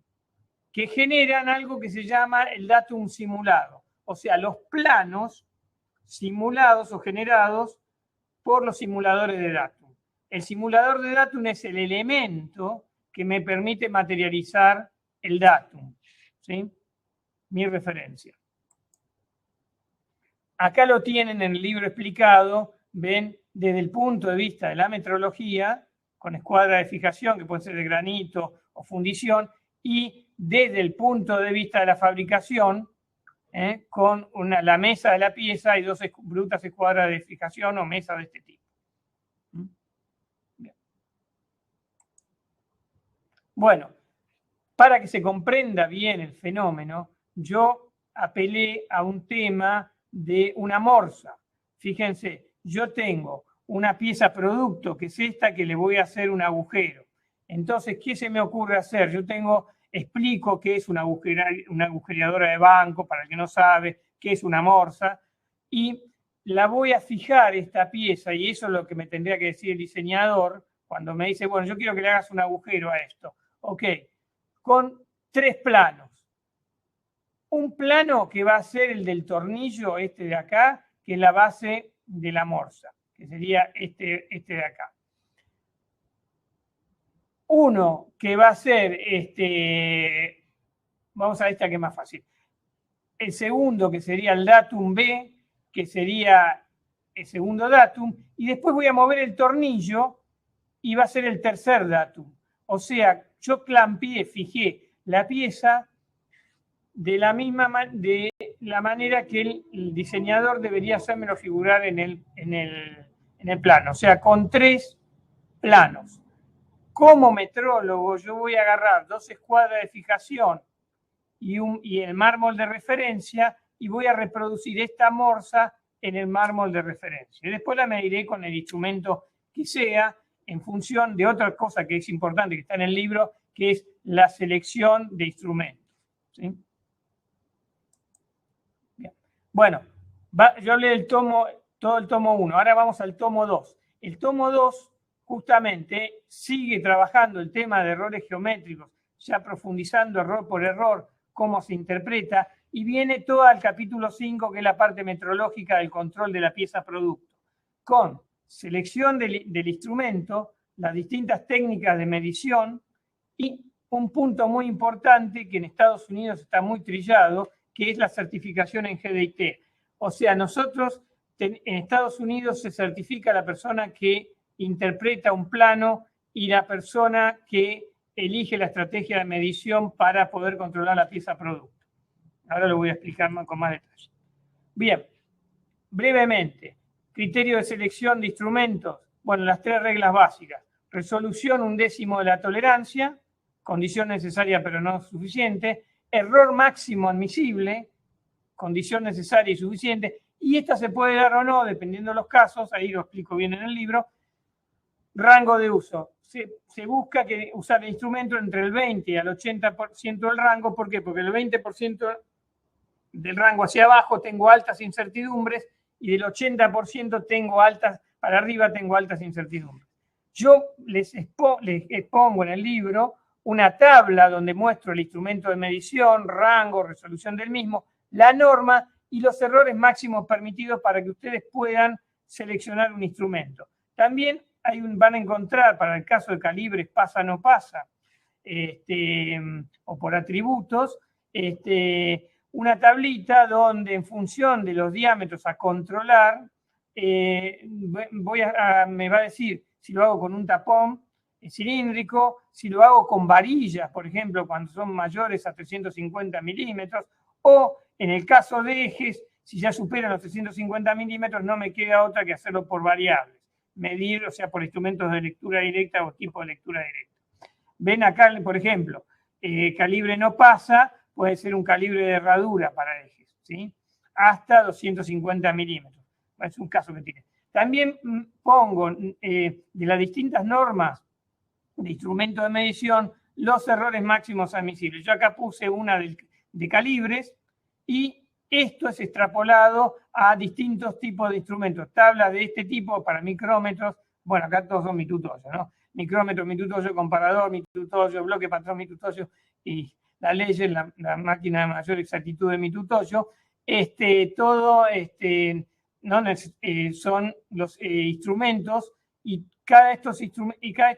que generan algo que se llama el datum simulado. O sea, los planos simulados o generados por los simuladores de datum. El simulador de datum es el elemento que me permite materializar el datum, ¿sí? Mi referencia. Acá lo tienen en el libro explicado, ven, desde el punto de vista de la metrología, con escuadra de fijación, que puede ser de granito o fundición, y desde el punto de vista de la fabricación, con la mesa de la pieza y 2 brutas escuadras de fijación o mesa de este tipo. Bien. Bueno, para que se comprenda bien el fenómeno, yo apelé a un tema de una morsa. Fíjense, yo tengo una pieza producto, que es esta, que le voy a hacer un agujero. Entonces, ¿qué se me ocurre hacer? Yo explico qué es una agujereadora de banco, para el que no sabe, qué es una morsa, y la voy a fijar esta pieza, y eso es lo que me tendría que decir el diseñador cuando me dice, bueno, yo quiero que le hagas un agujero a esto. Ok, con 3 planos. Un plano que va a ser el del tornillo, este de acá, que es la base de la morsa, que sería este de acá. Uno que va a ser vamos a esta que es más fácil. El segundo, que sería el datum B, que sería el segundo datum, y después voy a mover el tornillo y va a ser el tercer datum. O sea, yo clampeé, fijé la pieza de la misma la manera que el diseñador debería hacérmelo figurar en el plano, o sea, con 3 planos. Como metrólogo, yo voy a agarrar 2 escuadras de fijación y el mármol de referencia y voy a reproducir esta morsa en el mármol de referencia. Y después la mediré con el instrumento que sea en función de otra cosa que es importante, que está en el libro, que es la selección de instrumentos. ¿Sí? Bien. Bueno, yo leí todo el tomo 1, ahora vamos al tomo 2. El tomo 2 justamente sigue trabajando el tema de errores geométricos, ya profundizando error por error, cómo se interpreta, y viene todo al capítulo 5, que es la parte metrológica del control de la pieza producto, con selección del instrumento, las distintas técnicas de medición y un punto muy importante que en Estados Unidos está muy trillado, que es la certificación en GDIT. O sea, nosotros en Estados Unidos se certifica a la persona que interpreta un plano y la persona que elige la estrategia de medición para poder controlar la pieza producto. Ahora lo voy a explicar con más detalle. Bien, brevemente, criterio de selección de instrumentos. Bueno, las 3 reglas básicas. Resolución 1/10 de la tolerancia, condición necesaria pero no suficiente. Error máximo admisible, condición necesaria y suficiente. Y esta se puede dar o no, dependiendo de los casos, ahí lo explico bien en el libro. Rango de uso. Se busca usar el instrumento entre el 20 y el 80% del rango. ¿Por qué? Porque el 20% del rango hacia abajo tengo altas incertidumbres y del 80% para arriba tengo altas incertidumbres. Yo les expongo en el libro una tabla donde muestro el instrumento de medición, rango, resolución del mismo, la norma y los errores máximos permitidos para que ustedes puedan seleccionar un instrumento. También van a encontrar, para el caso de calibres pasa o no pasa, o por atributos, una tablita donde en función de los diámetros a controlar, me va a decir si lo hago con un tapón cilíndrico, si lo hago con varillas, por ejemplo, cuando son mayores a 350 milímetros, o en el caso de ejes, si ya superan los 350 milímetros, no me queda otra que hacerlo por variables. Medir, o sea, por instrumentos de lectura directa o tipo de lectura directa. Ven acá, por ejemplo, calibre no pasa, puede ser un calibre de herradura para ejes, ¿sí? Hasta 250 milímetros. Es un caso que tiene. También pongo de las distintas normas de instrumento de medición los errores máximos admisibles. Yo acá puse una de calibres y esto es extrapolado a distintos tipos de instrumentos. Tablas de este tipo para micrómetros. Bueno, acá todos son mitutoyo, ¿no? Micrómetro, mitutoyo, comparador, mitutoyo, bloque, patrón, mitutoyo y la ley, la máquina de mayor exactitud de mitutoyo. Son los instrumentos y cada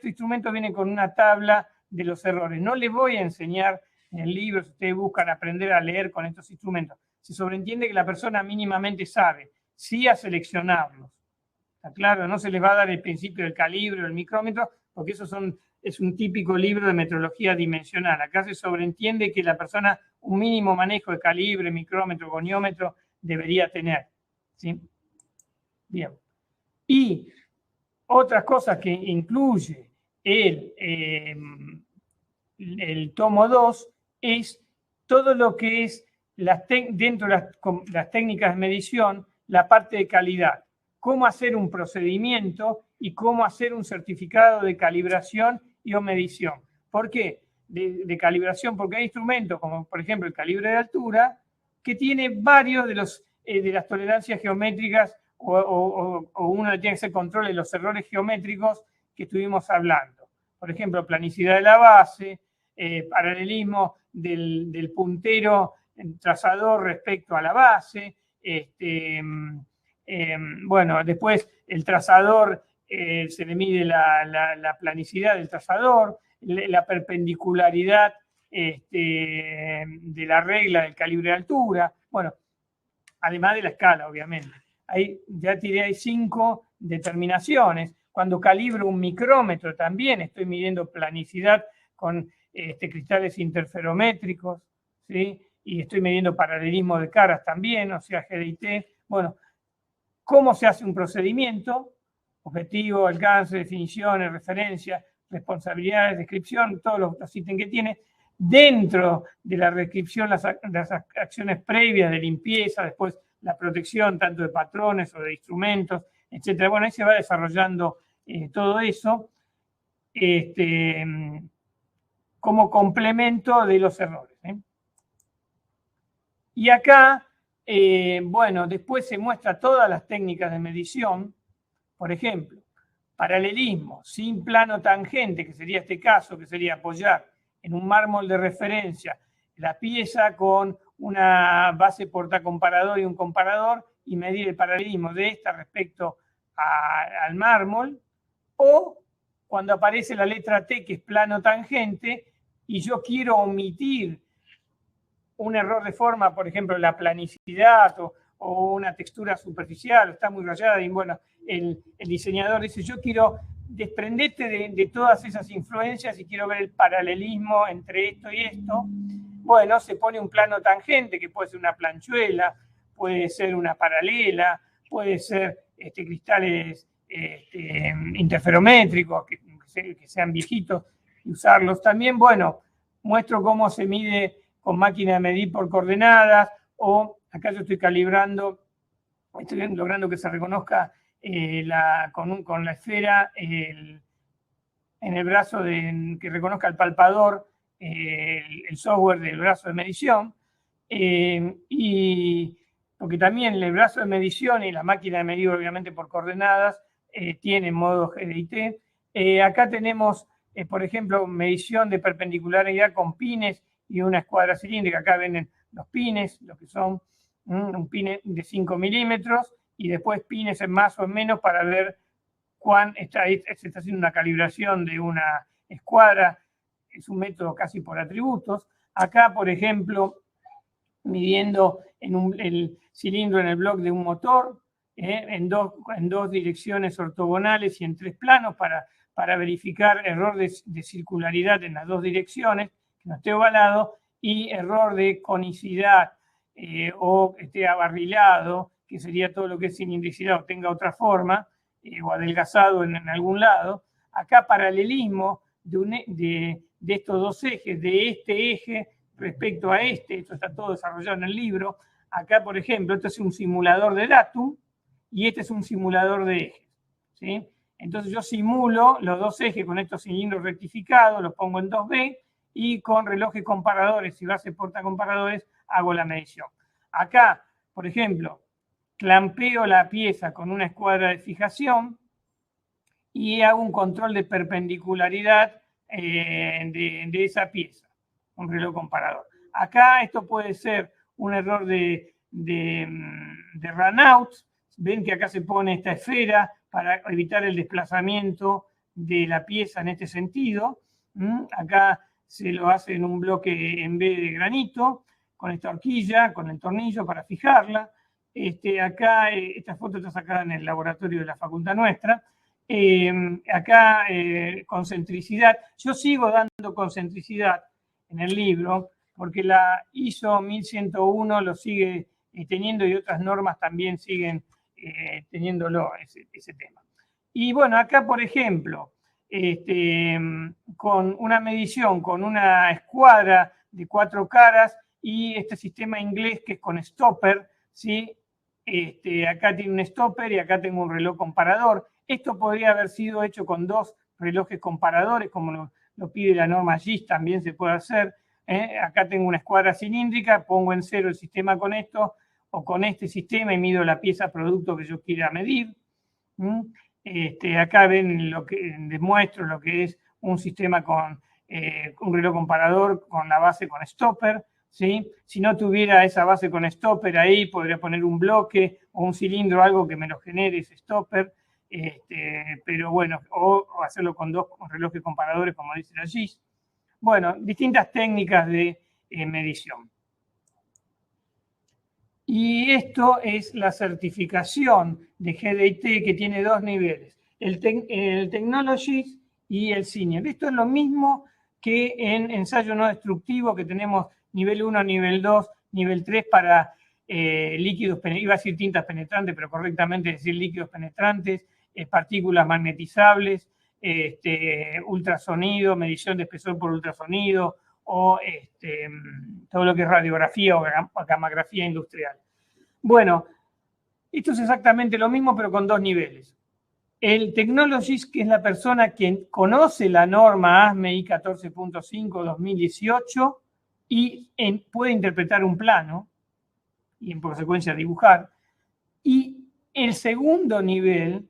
instrumento viene con una tabla de los errores. No les voy a enseñar en el libro, si ustedes buscan aprender a leer con estos instrumentos. Se sobreentiende que la persona mínimamente sabe, sí a seleccionarlos. ¿Está claro? No se les va a dar el principio del calibre o el micrómetro, porque eso es un típico libro de metrología dimensional. Acá se sobreentiende que la persona un mínimo manejo de calibre, micrómetro, goniómetro debería tener. ¿Sí? Bien. Y otras cosas que incluye el tomo 2 es todo lo que es dentro de las técnicas de medición, la parte de calidad. Cómo hacer un procedimiento y cómo hacer un certificado de calibración y o medición. ¿Por qué? De calibración, porque hay instrumentos, como por ejemplo el calibre de altura, que tiene varios de las tolerancias geométricas o uno tiene que hacer control de los errores geométricos que estuvimos hablando. Por ejemplo, planicidad de la base, paralelismo del puntero trazador respecto a la base, bueno, después el trazador, se le mide la planicidad del trazador, la perpendicularidad de la regla del calibre de altura, bueno, además de la escala, obviamente. Ahí ya tiré 5 determinaciones. Cuando calibro un micrómetro también estoy midiendo planicidad con cristales interferométricos, ¿sí? y estoy midiendo paralelismo de caras también, o sea, GDIT. Bueno, ¿cómo se hace un procedimiento? Objetivo, alcance, definiciones, referencias, responsabilidades, descripción, todos los ítems que tiene. Dentro de la descripción, las acciones previas de limpieza, después la protección tanto de patrones o de instrumentos, etc. Bueno, ahí se va desarrollando todo eso como complemento de los errores. Y acá, bueno, después se muestra todas las técnicas de medición. Por ejemplo, paralelismo sin plano tangente, que sería este caso, que sería apoyar en un mármol de referencia la pieza con una base portacomparador y un comparador y medir el paralelismo de esta respecto al mármol, o cuando aparece la letra T, que es plano tangente, y yo quiero omitir un error de forma, por ejemplo, la planicidad o una textura superficial, o está muy rayada, y bueno, el diseñador dice, yo quiero desprenderte de todas esas influencias y quiero ver el paralelismo entre esto y esto. Bueno, se pone un plano tangente, que puede ser una planchuela, puede ser una paralela, puede ser cristales interferométricos, que sean viejitos, y usarlos. También, bueno, muestro cómo se mide con máquina de medir por coordenadas, o acá yo estoy calibrando, estoy logrando que se reconozca con la esfera en el brazo, que reconozca el palpador, el software del brazo de medición, y porque también el brazo de medición y la máquina de medir, obviamente por coordenadas, tienen modo GDIT. Acá tenemos, por ejemplo, medición de perpendicularidad con pines y una escuadra cilíndrica. Acá ven los pines, lo que son un pine de 5 milímetros, y después pines en más o en menos para ver se está haciendo una calibración de una escuadra. Es un método casi por atributos. Acá, por ejemplo, midiendo el cilindro en el bloque de un motor, en dos direcciones ortogonales y en 3 planos para verificar error de circularidad en las 2 direcciones, que no esté ovalado, y error de conicidad o esté abarrilado, que sería todo lo que es cilindricidad o tenga otra forma, o adelgazado en algún lado. Acá paralelismo de estos 2 ejes, de este eje respecto a esto está todo desarrollado en el libro. Acá, por ejemplo, este es un simulador de datum y este es un simulador de ejes, ¿sí? Entonces yo simulo los 2 ejes con estos cilindros rectificados, los pongo en 2B, y con relojes comparadores y bases portacomparadores hago la medición. Acá, por ejemplo, clampeo la pieza con una escuadra de fijación y hago un control de perpendicularidad de esa pieza, un reloj comparador. Acá esto puede ser un error de runout. Ven que acá se pone esta esfera para evitar el desplazamiento de la pieza en este sentido. Acá se lo hace en un bloque en B de granito, con esta horquilla, con el tornillo para fijarla. Acá, esta foto está sacada en el laboratorio de la facultad nuestra. Acá, concentricidad. Yo sigo dando concentricidad en el libro, porque la ISO 1101 lo sigue teniendo y otras normas también siguen teniéndolo, ese tema. Y bueno, acá, por ejemplo, con una medición, con una escuadra de 4 caras y este sistema inglés que es con stopper, ¿sí? Acá tiene un stopper y acá tengo un reloj comparador. Esto podría haber sido hecho con 2 relojes comparadores, como lo pide la norma GIS, también se puede hacer. Acá tengo una escuadra cilíndrica, pongo en 0 el sistema con esto o con este sistema y mido la pieza producto que yo quiera medir. Acá ven demuestro lo que es un sistema con un reloj comparador con la base con stopper, ¿sí? Si no tuviera esa base con stopper ahí, podría poner un bloque o un cilindro, algo que me lo genere ese stopper, pero bueno, o hacerlo con 2 relojes comparadores, como dice la GIS. Bueno, distintas técnicas de medición. Y esto es la certificación de GDIT, que tiene 2 niveles, el Technologies y el Senior. Esto es lo mismo que en ensayo no destructivo, que tenemos nivel 1, nivel 2 nivel 3 para líquidos, iba a decir tintas penetrantes, pero correctamente decir líquidos penetrantes, partículas magnetizables, ultrasonido, medición de espesor por ultrasonido, o todo lo que es radiografía o gammagrafía industrial. Bueno, esto es exactamente lo mismo, pero con dos niveles. El technologist, que es la persona que conoce la norma ASME I14.5-2018 y puede interpretar un plano y en consecuencia dibujar. Y el segundo nivel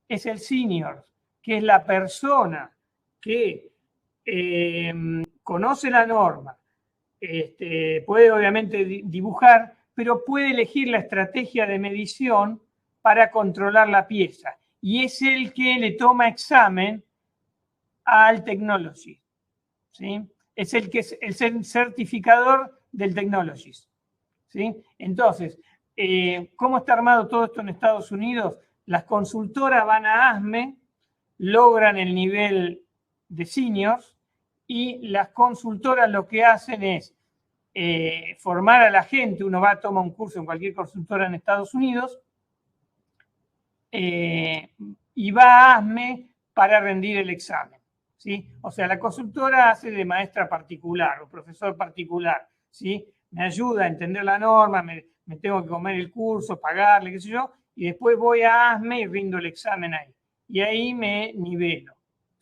es el senior, que es la persona que conoce la norma, puede obviamente dibujar, pero puede elegir la estrategia de medición para controlar la pieza. Y es el que le toma examen al technologist, ¿sí? Es el que es el certificador del technologist, ¿sí? Entonces, ¿cómo está armado todo esto en Estados Unidos? Las consultoras van a ASME, logran el nivel de seniors, y las consultoras lo que hacen es formar a la gente. Uno va a tomar un curso en cualquier consultora en Estados Unidos y va a ASME para rendir el examen, ¿sí? O sea, la consultora hace de maestra particular o profesor particular, ¿sí? Me ayuda a entender la norma, me tengo que comer el curso, pagarle, qué sé yo, y después voy a ASME y rindo el examen ahí. Y ahí me nivelo,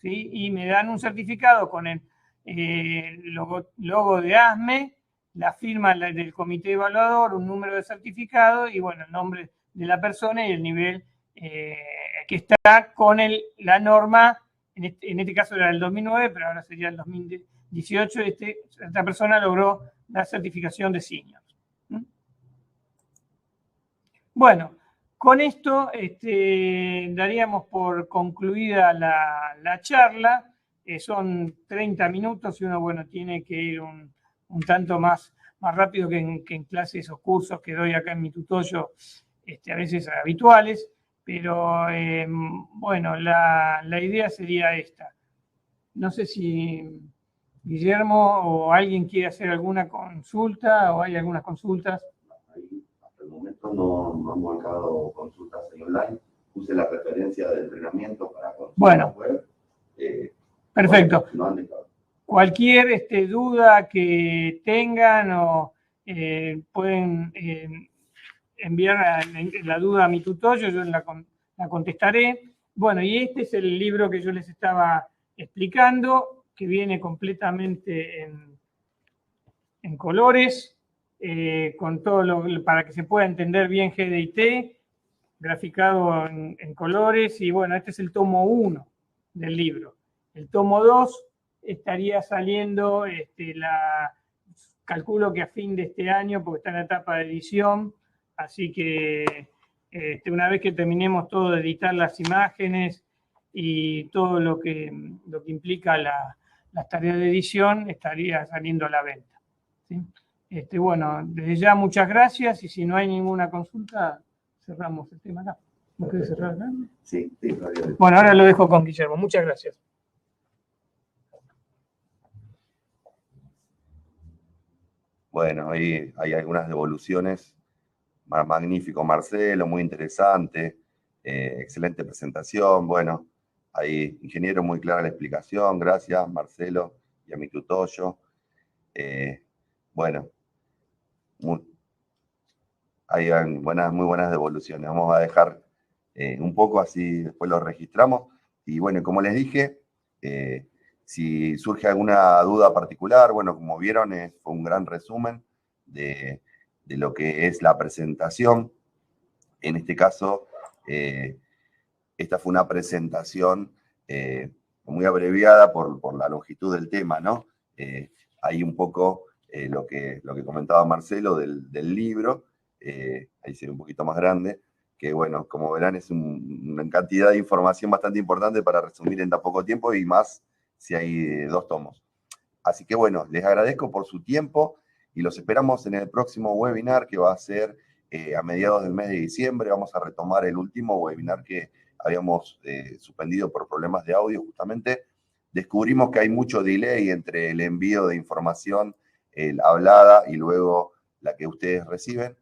¿sí? Y me dan un certificado con el logo de ASME, la firma del comité evaluador, un número de certificado y, bueno, el nombre de la persona y el nivel que está con la norma, en este caso era del 2009, pero ahora sería el 2018, esta persona logró la certificación de senior. Bueno, con esto daríamos por concluida la charla. Son 30 minutos y uno, bueno, tiene que ir un tanto más rápido que en clases o cursos que doy acá en mi tutorio, a veces habituales. Pero bueno, la idea sería esta. No sé si Guillermo o alguien quiere hacer alguna consulta o hay algunas consultas. Hasta el momento no hemos marcado consultas en online. Puse la referencia de entrenamiento para consultas web. Perfecto. No han dejado. Cualquier duda que tengan o pueden enviar la duda a mi tutorio, yo la contestaré. Bueno, y este es el libro que yo les estaba explicando, que viene completamente en colores, con todo para que se pueda entender bien GDT, graficado en colores. Y bueno, este es el tomo 1 del libro. El tomo 2 estaría saliendo, calculo que a fin de este año, porque está en la etapa de edición. Así que una vez que terminemos todo de editar las imágenes y todo lo que implica las tareas de edición, estaría saliendo a la venta, ¿sí? Bueno, desde ya muchas gracias, y si no hay ninguna consulta, cerramos el tema acá. ¿No querés cerrar acá? Sí. Bueno, ahora lo dejo con Guillermo. Muchas gracias. Bueno, ahí hay algunas devoluciones. Magnífico, Marcelo, muy interesante, excelente presentación. Bueno, ahí, ingeniero, muy clara la explicación. Gracias, Marcelo, y a mi tutorio. Bueno, hay muy buenas devoluciones. Vamos a dejar un poco, así después lo registramos. Y bueno, como les dije, si surge alguna duda particular, bueno, como vieron, fue un gran resumen de lo que es la presentación. En este caso, esta fue una presentación muy abreviada por la longitud del tema, ¿no? Hay un poco lo que comentaba Marcelo del libro, ahí se ve un poquito más grande, que bueno, como verán, es una cantidad de información bastante importante para resumir en tan poco tiempo, y más si hay 2 tomos. Así que bueno, les agradezco por su tiempo y los esperamos en el próximo webinar, que va a ser a mediados del mes de diciembre. Vamos a retomar el último webinar que habíamos suspendido por problemas de audio. Justamente descubrimos que hay mucho delay entre el envío de información hablada y luego la que ustedes reciben.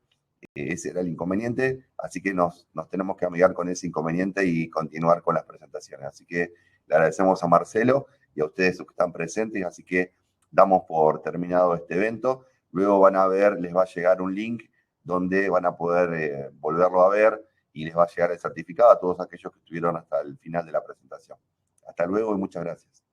Ese era el inconveniente, así que nos tenemos que amigar con ese inconveniente y continuar con las presentaciones. Así que le agradecemos a Marcelo y a ustedes que están presentes, así que damos por terminado este evento. Luego van a ver, les va a llegar un link donde van a poder volverlo a ver y les va a llegar el certificado a todos aquellos que estuvieron hasta el final de la presentación. Hasta luego y muchas gracias.